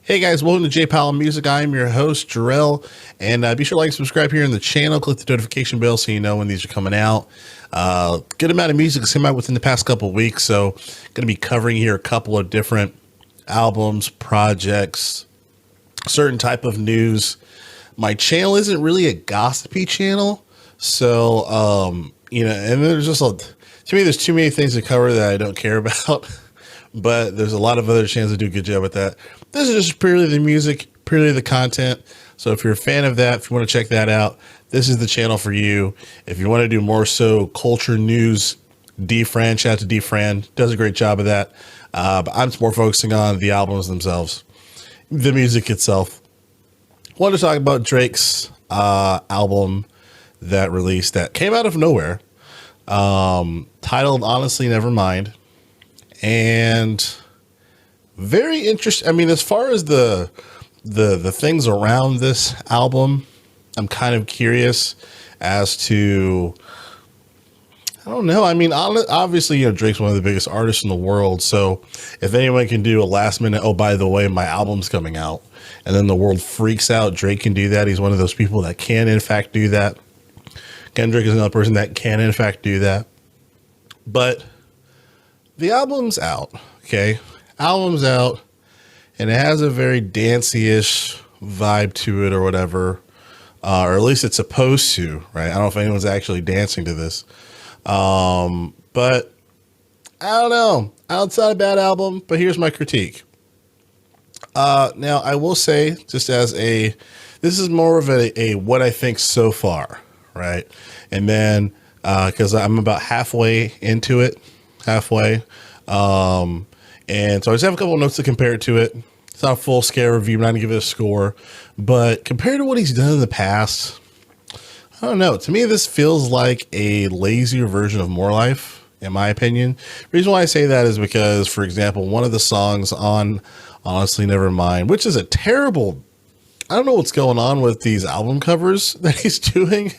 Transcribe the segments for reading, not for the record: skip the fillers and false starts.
Hey guys, welcome to J Powell Music. I'm your host, Jarrell, and be sure to like and subscribe here in the channel. Click the notification bell so you know when these are coming out. Good amount of music has come out within the past couple of weeks, so going to be covering here a couple of different albums, projects, certain type of news. My channel isn't really a gossipy channel, so and to me, there's too many things to cover that I don't care about. But there's a lot of other channels that do a good job with that. This is just purely the music, purely the content. So if you're a fan of that, if you want to check that out, this is the channel for you. If you want to do more so culture news, Defran, shout out to Defran, does a great job of that. But I'm more focusing on the albums themselves, the music itself. I want to talk about Drake's album that released that came out of nowhere, titled Honestly Nevermind. And very interesting. I mean, as far as the things around this album, I'm kind of curious as to, I don't know. I mean, obviously, Drake's one of the biggest artists in the world. So if anyone can do a last minute, oh, by the way, my album's coming out, and then the world freaks out, Drake can do that. He's one of those people that can, in fact, do that. Kendrick is another person that can, in fact, do that. But the album's out, okay? Album's out, and it has a very dancey-ish vibe to it or whatever, or at least it's supposed to, right? I don't know if anyone's actually dancing to this, but I don't know. It's not a bad album, but here's my critique. Now, I will say, just as this is more of a what I think so far, right? And then, because I'm about halfway into it, and so I just have a couple of notes to compare it to it. It's not a full scale review. I'm not gonna give it a score, but compared to what he's done in the past, I don't know. To me, this feels like a lazier version of More Life, in my opinion. The reason why I say that is because, for example, one of the songs on Honestly Nevermind, which is a terrible, I don't know what's going on with these album covers that he's doing.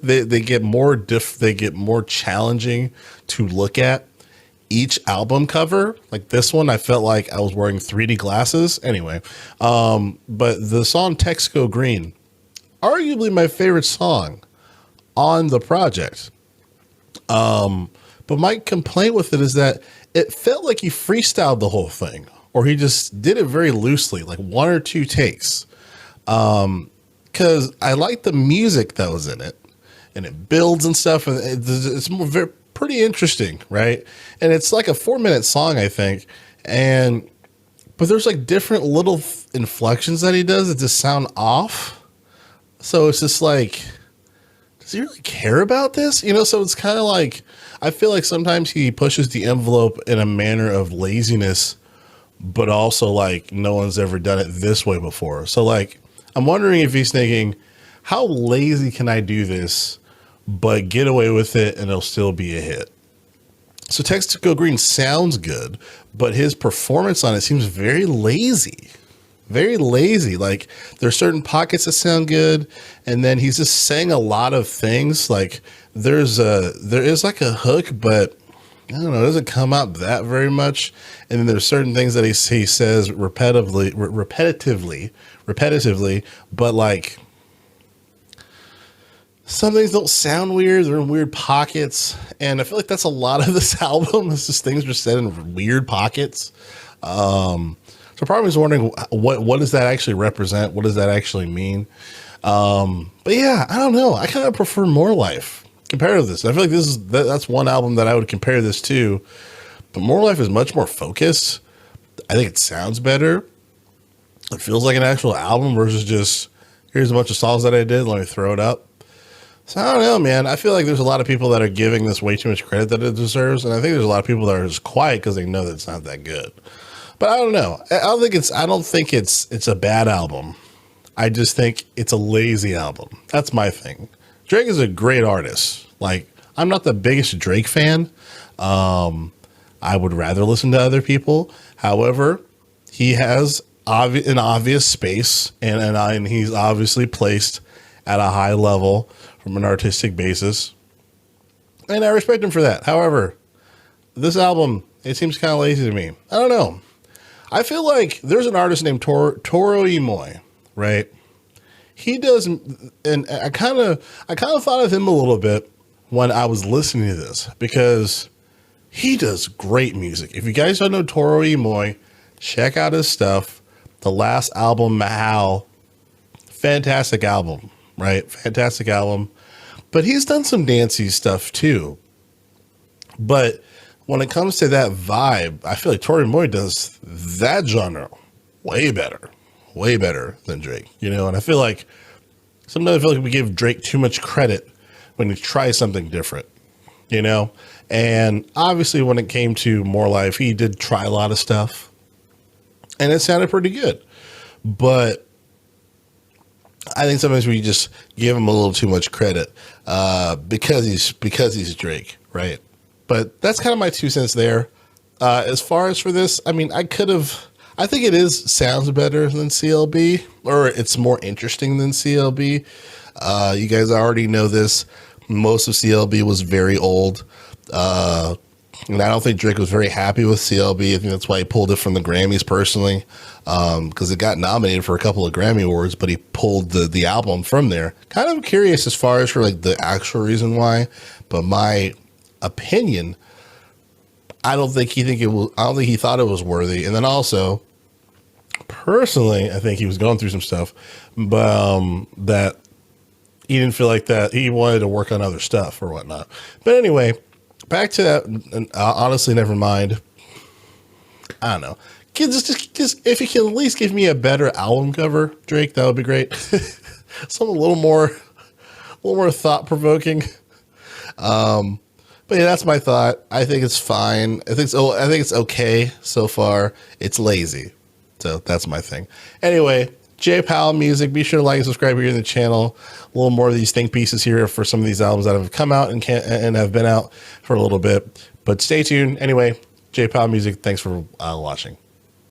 They get more challenging to look at. Each album cover, like this one, I felt like I was wearing 3D glasses. Anyway, but the song Text Go Green, arguably my favorite song on the project. But my complaint with it is that it felt like he freestyled the whole thing, or he just did it very loosely, like one or two takes. Because I like the music that was in it, and it builds and stuff, and it's more pretty interesting, right? And it's like a 4-minute song, I think. But there's like different little inflections that he does that just sound off. So it's just like, does he really care about this? So it's kind of like, I feel like sometimes he pushes the envelope in a manner of laziness, but also like no one's ever done it this way before. So like, I'm wondering if he's thinking, how lazy can I do this, but get away with it and it'll still be a hit? So Text to Go Green sounds good, but his performance on it seems very lazy. Very lazy. Like there's certain pockets that sound good, and then he's just saying a lot of things. Like there is like a hook, but I don't know, it doesn't come out that very much. And then there's certain things that he says repetitively, but like some things don't sound weird. They're in weird pockets. And I feel like that's a lot of this album. It's just things are said in weird pockets. So part of me is wondering what does that actually represent? What does that actually mean? But yeah, I don't know. I kind of prefer More Life compared to this. I feel like that's one album that I would compare this to. But More Life is much more focused. I think it sounds better. It feels like an actual album versus just, here's a bunch of songs that I did, let me throw it up. So I don't know, man. I feel like there's a lot of people that are giving this way too much credit that it deserves, and I think there's a lot of people that are just quiet because they know that it's not that good. But I don't know. I don't think it's a bad album. I just think it's a lazy album. That's my thing. Drake is a great artist. Like, I'm not the biggest Drake fan. I would rather listen to other people. However, he has an obvious space, and he's obviously placed at a high level from an artistic basis, and I respect him for that. However, this album, it seems kind of lazy to me. I don't know. I feel like there's an artist named Toro Imoy, right? He does, and I kind of thought of him a little bit when I was listening to this because he does great music. If you guys don't know Toro Imoy, check out his stuff. The last album, Mahal, fantastic album, right? Fantastic album. But he's done some dancey stuff too. But when it comes to that vibe, I feel like Toro Imoy does that genre way better than Drake, you know? And I feel like sometimes I feel like we give Drake too much credit when he tries something different, you know? And obviously when it came to More Life, he did try a lot of stuff and it sounded pretty good. But I think sometimes we just give him a little too much credit because he's Drake, right? But that's kind of my 2 cents there. As far as for this, I mean, I think it sounds better than CLB, or it's more interesting than CLB. You guys already know this. Most of CLB was very old. And I don't think Drake was very happy with CLB. I think that's why he pulled it from the Grammys personally, because it got nominated for a couple of Grammy Awards, but he pulled the album from there. Kind of curious as far as for like the actual reason why, but my opinion, I don't think he thought it was worthy. And then also, personally, I think he was going through some stuff, but that he didn't feel like that. He wanted to work on other stuff or whatnot. But anyway, back to that. And honestly, never mind. I don't know. Just if you can at least give me a better album cover, Drake, that would be great. Something a little more thought provoking. But yeah, that's my thought. I think it's fine. I think it's okay so far. It's lazy. So that's my thing. Anyway, J Powell Music. Be sure to like and subscribe here in the channel. A little more of these think pieces here for some of these albums that have come out and have been out for a little bit. But stay tuned. Anyway, J Powell Music. Thanks for watching.